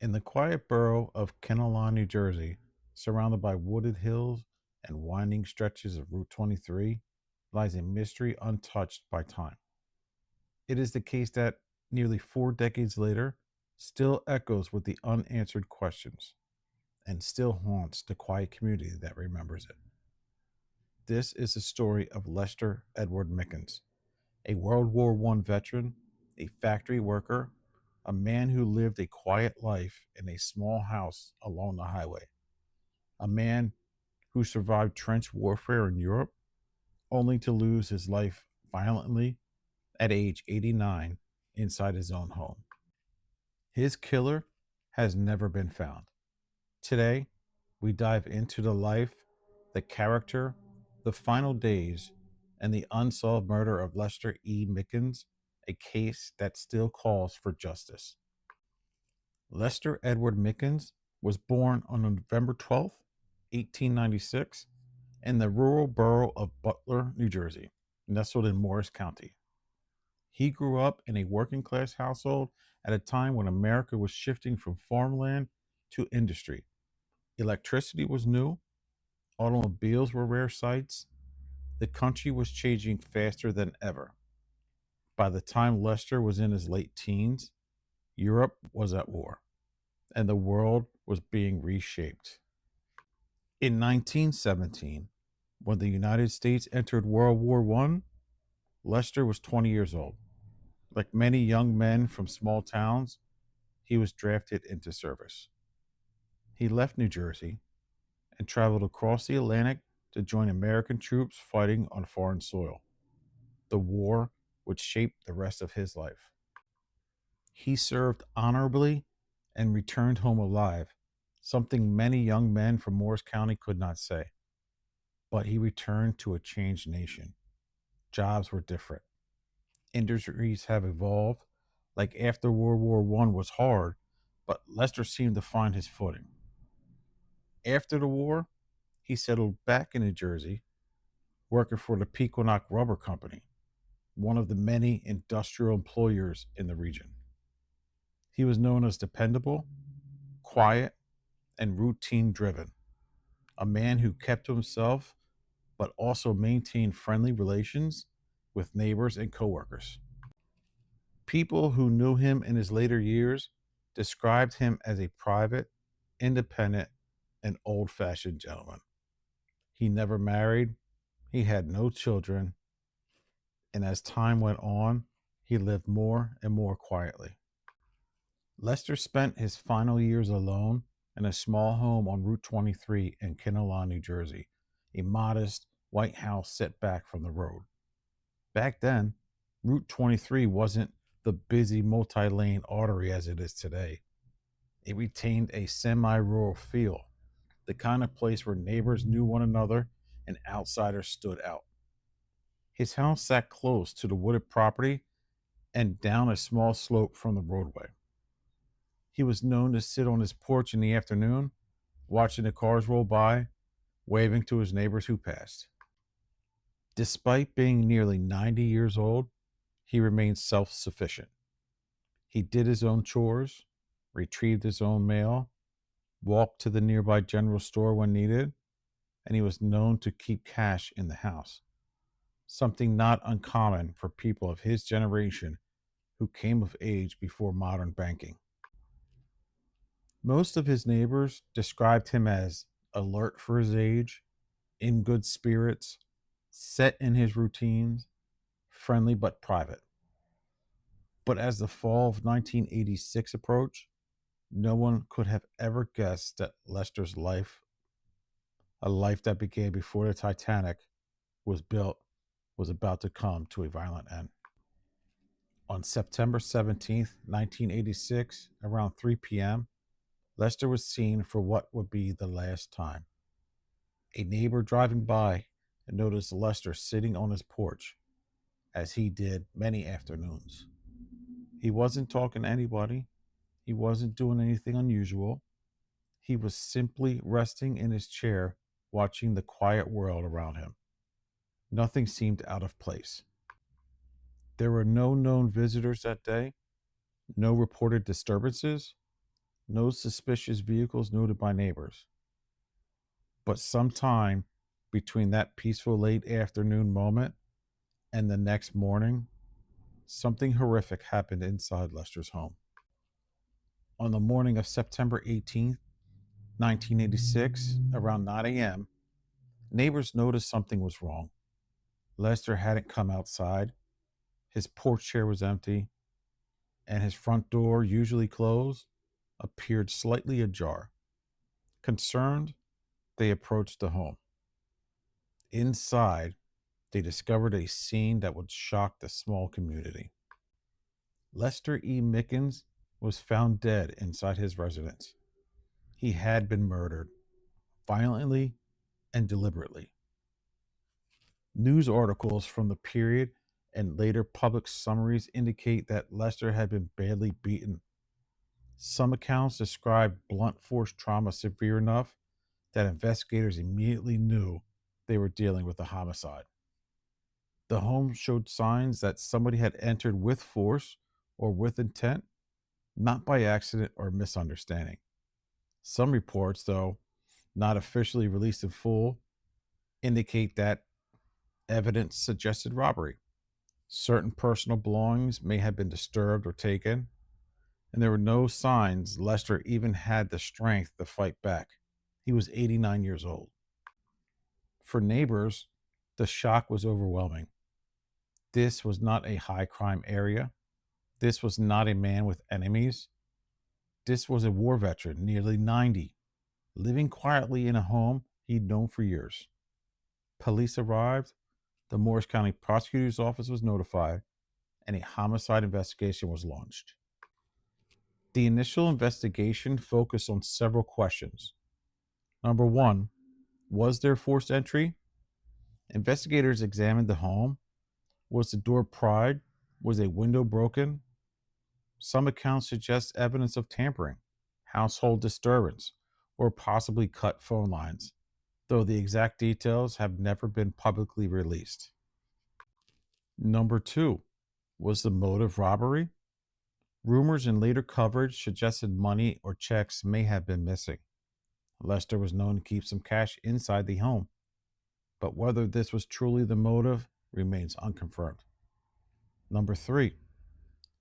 In the quiet borough of Kinnelon, New Jersey, surrounded by wooded hills and winding stretches of Route 23, lies a mystery untouched by time. It is the case that, nearly 4 decades later, still echoes with the unanswered questions and still haunts the quiet community that remembers it. This is the story of Lester Edward Mickens, a World War I veteran, a factory worker, a man who lived a quiet life in a small house along the highway, a man who survived trench warfare in Europe only to lose his life violently at age 89 inside his own home. His killer has never been found. Today, we dive into the life, the character, the final days, and the unsolved murder of Lester E. Mickens, a case that still calls for justice. Lester Edward Mickens was born on November 12th, 1896, in the rural borough of Butler, New Jersey, nestled in Morris County. He grew up in a working class household at a time when America was shifting from farmland to industry. Electricity was new, automobiles were rare sights. The country was changing faster than ever. By the time Lester was in his late teens, Europe was at war and the world was being reshaped. In 1917, when the United States entered World War I, Lester was 20 years old. Like many young men from small towns, he was drafted into service. He left New Jersey and traveled across the Atlantic to join American troops fighting on foreign soil. The war would shape the rest of his life. He served honorably and returned home alive, something many young men from Morris County could not say. But he returned to a changed nation. Jobs were different. Industries have evolved. Like after World War I was hard, but Lester seemed to find his footing. After the war, he settled back in New Jersey, working for the Pequonnock Rubber Company, one of the many industrial employers in the region. He was known as dependable, quiet, and routine driven, a man who kept to himself but also maintained friendly relations with neighbors and coworkers. People who knew him in his later years described him as a private, independent, and old fashioned gentleman. He never married, he had no children, and as time went on, he lived more and more quietly. Lester spent his final years alone in a small home on Route 23 in Kinnelon, New Jersey, a modest white house set back from the road. Back then, Route 23 wasn't the busy multi lane artery as it is today. It retained a semi rural feel, the kind of place where neighbors knew one another and outsiders stood out. His house sat close to the wooded property and down a small slope from the roadway. He was known to sit on his porch in the afternoon, watching the cars roll by, waving to his neighbors who passed. Despite being nearly 90 years old, he remained self sufficient. He did his own chores, retrieved his own mail, walked to the nearby general store when needed, and he was known to keep cash in the house, something not uncommon for people of his generation who came of age before modern banking. Most of his neighbors described him as alert for his age, in good spirits, set in his routines, friendly but private. But as the fall of 1986 approached, no one could have ever guessed that Lester's life, a life that began before the Titanic was built, was about to come to a violent end. On September 17th, 1986, around 3 p.m., Lester was seen for what would be the last time. A neighbor driving by noticed Lester sitting on his porch, as he did many afternoons. He wasn't talking to anybody, he wasn't doing anything unusual. He was simply resting in his chair, watching the quiet world around him. Nothing seemed out of place. There were no known visitors that day, no reported disturbances, No suspicious vehicles noted by neighbors. But sometime between that peaceful late afternoon moment and the next morning, something horrific happened inside Lester's home. On the morning of September 18th, 1986, around 9 a.m., neighbors noticed something was wrong. Lester hadn't come outside, his porch chair was empty, and his front door, usually closed, appeared slightly ajar. Concerned, they approached the home. Inside, they discovered a scene that would shock the small community. Lester E. Mickens was found dead inside his residence. He had been murdered, violently and deliberately. News articles from the period and later public summaries indicate that Lester had been badly beaten. Some accounts describe blunt force trauma severe enough that investigators immediately knew they were dealing with a homicide. The home showed signs that somebody had entered with force or with intent, not by accident or misunderstanding. Some reports, though not officially released in full, indicate that evidence suggested robbery. Certain personal belongings may have been disturbed or taken, and there were no signs Lester even had the strength to fight back. He was 89 years old. For neighbors, the shock was overwhelming. This was not a high crime area. This was not a man with enemies. This was a war veteran, nearly 90, living quietly in a home he'd known for years. Police arrived, the Morris County Prosecutor's Office was notified, and a homicide investigation was launched. The initial investigation focused on several questions. Number one, was there forced entry? Investigators examined the home. Was the door pried? Was a window broken? Some accounts suggest evidence of tampering, household disturbance, or possibly cut phone lines, though the exact details have never been publicly released. Number two, was the motive robbery? Rumors in later coverage suggested money or checks may have been missing. Lester was known to keep some cash inside the home, but whether this was truly the motive remains unconfirmed. Number three,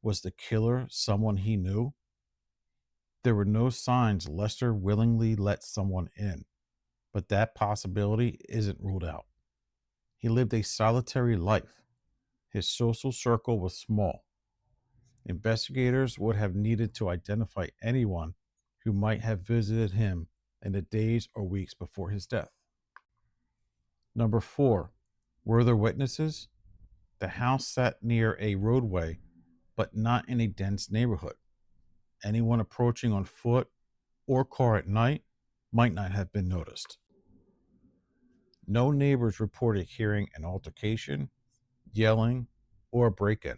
was the killer someone he knew? There were no signs Lester willingly let someone in, but that possibility isn't ruled out. He lived a solitary life. His social circle was small. Investigators would have needed to identify anyone who might have visited him in the days or weeks before his death. Number four, were there witnesses? The house sat near a roadway, but not in a dense neighborhood. Anyone approaching on foot or car at night might not have been noticed. No neighbors reported hearing an altercation, yelling, or a break in.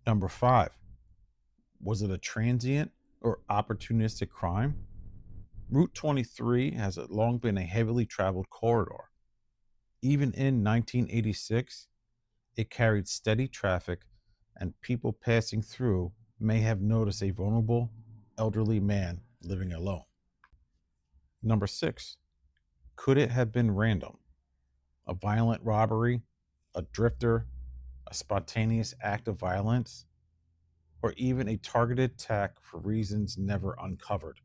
Number five, was it a transient or opportunistic crime? Route 23 has long been a heavily traveled corridor. Even in 1986, it carried steady traffic, and people passing through may have noticed a vulnerable, elderly man living alone. Number six, could it have been random? A violent robbery, a drifter, a spontaneous act of violence, or even a targeted attack for reasons never uncovered?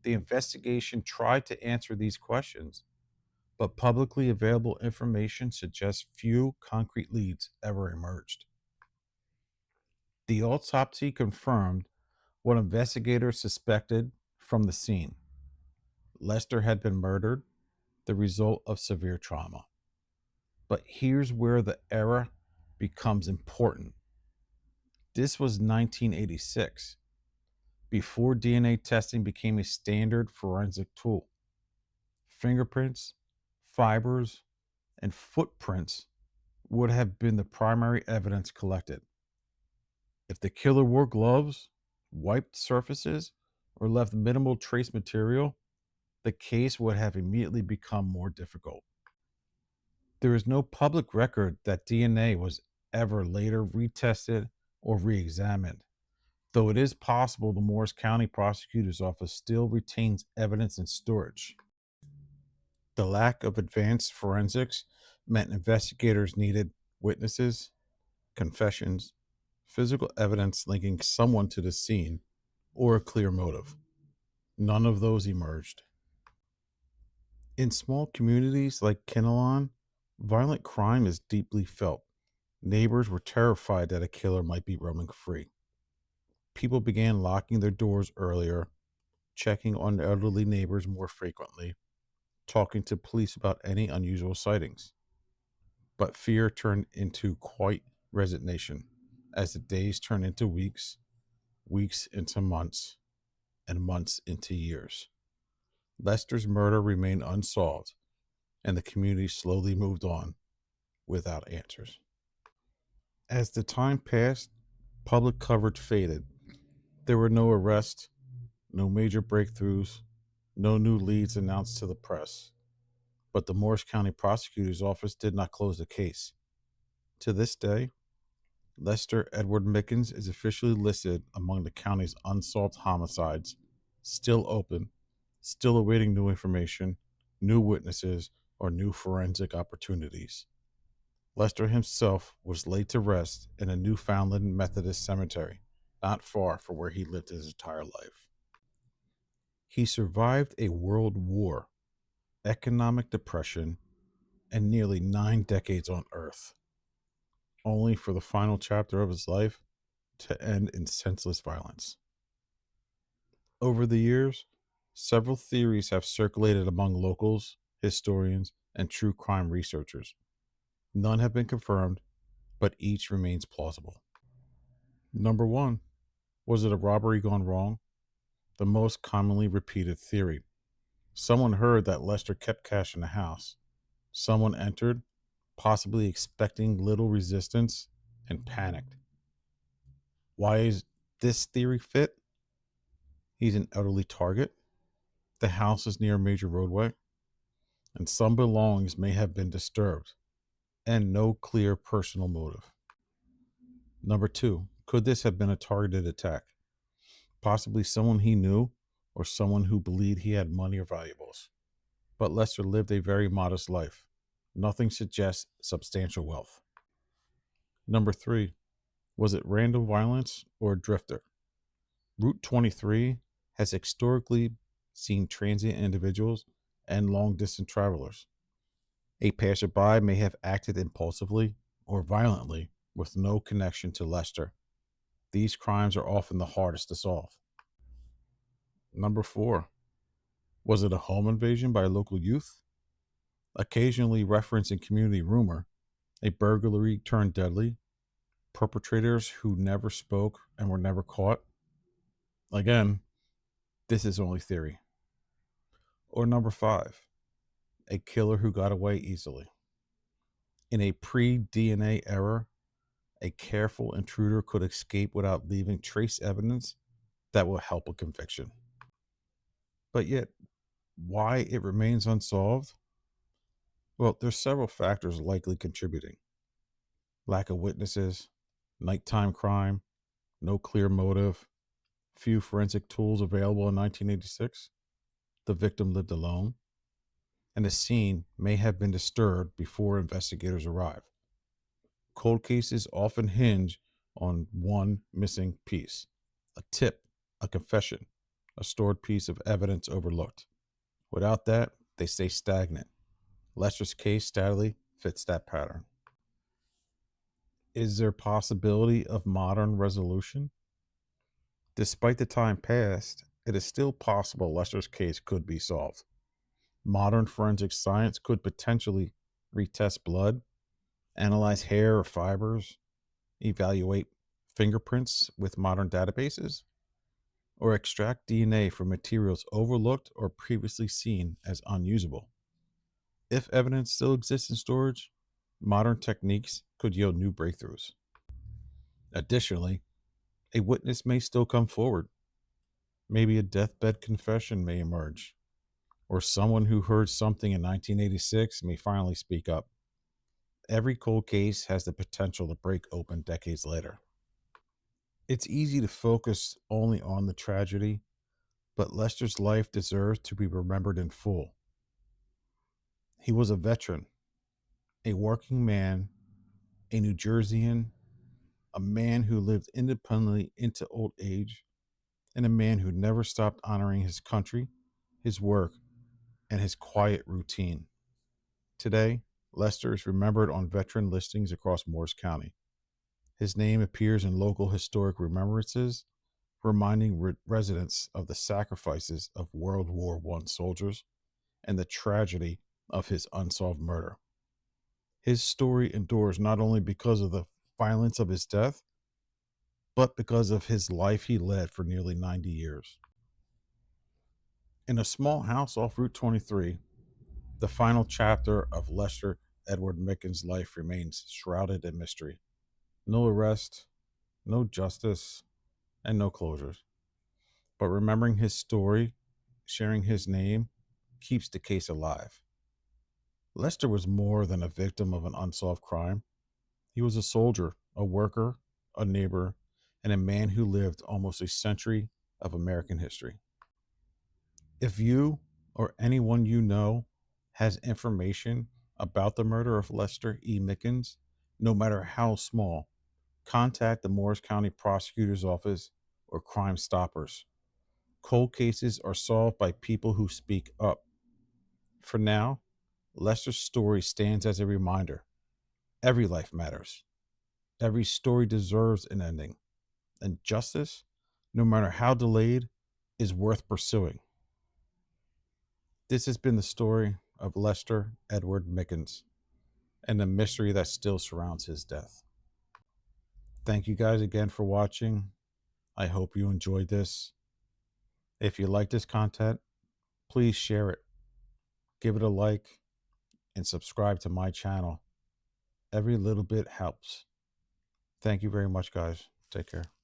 The investigation tried to answer these questions, but publicly available information suggests few concrete leads ever emerged. The autopsy confirmed what investigators suspected from the scene. Lester had been murdered, the result of severe trauma. But here's where the era becomes important. This was 1986, before DNA testing became a standard forensic tool. Fingerprints, fibers, and footprints would have been the primary evidence collected. If the killer wore gloves, wiped surfaces, or left minimal trace material, the case would have immediately become more difficult. There is no public record that DNA was ever later retested or re examined. though it is possible the Morris County Prosecutor's Office still retains evidence in storage. The lack of advanced forensics meant investigators needed witnesses, confessions, physical evidence linking someone to the scene, or a clear motive. None of those emerged. In small communities like Kinnelon, violent crime is deeply felt. Neighbors were terrified that a killer might be roaming free. People began locking their doors earlier, checking on elderly neighbors more frequently, talking to police about any unusual sightings. But fear turned into quiet resignation as the days turned into weeks, weeks into months, and months into years. Lester's murder remained unsolved, and the community slowly moved on without answers. As the time passed, public coverage faded. There were no arrests, no major breakthroughs, no new leads announced to the press. But the Morris County Prosecutor's Office did not close the case. To this day, Lester Edward Mickens is officially listed among the county's unsolved homicides, still open, still awaiting new information, new witnesses, or new forensic opportunities. Lester himself was laid to rest in a Newfoundland Methodist cemetery, not far from where he lived his entire life. He survived a world war, economic depression, and nearly 9 decades on Earth, only for the final chapter of his life to end in senseless violence. Over the years, several theories have circulated among locals, historians, and true crime researchers. None have been confirmed, but each remains plausible. Number one, was it a robbery gone wrong? The most commonly repeated theory. Someone heard that Lester kept cash in the house. Someone entered, possibly expecting little resistance, and panicked. Why is this theory fit? He's an elderly target. The house is near a major roadway, and some belongings may have been disturbed, and no clear personal motive. Number two, could this have been a targeted attack? Possibly someone he knew or someone who believed he had money or valuables. But Lester lived a very modest life. Nothing suggests substantial wealth. Number three, was it random violence or a drifter? Route 23 has historically seen transient individuals and long distance travelers. A passerby may have acted impulsively or violently with no connection to Lester. These crimes are often the hardest to solve. Number four, was it a home invasion by local youth? Occasionally referenced in community rumor, a burglary turned deadly, perpetrators who never spoke and were never caught. Again, this is only theory. Or number five, a killer who got away easily. In a pre-DNA era, a careful intruder could escape without leaving trace evidence that will help a conviction. But yet, why it remains unsolved? Well, there's several factors likely contributing. Lack of witnesses, nighttime crime, no clear motive, few forensic tools available in 1986, the victim lived alone, and the scene may have been disturbed before investigators arrive. Cold cases often hinge on one missing piece: a tip, a confession, a stored piece of evidence overlooked. Without that, they stay stagnant. Lester's case sadly fits that pattern. Is there possibility of modern resolution? Despite the time passed, it is still possible Lester's case could be solved. Modern forensic science could potentially retest blood, analyze hair or fibers, evaluate fingerprints with modern databases, or extract DNA from materials overlooked or previously seen as unusable. If evidence still exists in storage, modern techniques could yield new breakthroughs. Additionally, a witness may still come forward. Maybe a deathbed confession may emerge, or someone who heard something in 1986 may finally speak up. Every cold case has the potential to break open decades later. It's easy to focus only on the tragedy, but Lester's life deserves to be remembered in full. He was a veteran, a working man, a New Jerseyan, a man who lived independently into old age, and a man who never stopped honoring his country, his work, and his quiet routine. Today, Lester is remembered on veteran listings across Morris County. His name appears in local historic remembrances, reminding residents of the sacrifices of World War I soldiers and the tragedy of his unsolved murder. His story endures not only because of the violence of his death, but because of his life he led for nearly 90 years. In a small house off Route 23, the final chapter of Lester Edward Mickens' life remains shrouded in mystery. No arrest, no justice, and no closures. But remembering his story, sharing his name, keeps the case alive. Lester was more than a victim of an unsolved crime. He was a soldier, a worker, a neighbor, and a man who lived almost a century of American history. If you or anyone you know has information about the murder of Lester E. Mickens, no matter how small, contact the Morris County Prosecutor's Office or Crime Stoppers. Cold cases are solved by people who speak up. For now, Lester's story stands as a reminder: every life matters. Every story deserves an ending, and justice, no matter how delayed, is worth pursuing. This has been the story of Lester Edward Mickens and the mystery that still surrounds his death. Thank you guys again for watching. I hope you enjoyed this. If you like this content, please share it, give it a like, and subscribe to my channel. Every little bit helps. Thank you very much, guys. Take care.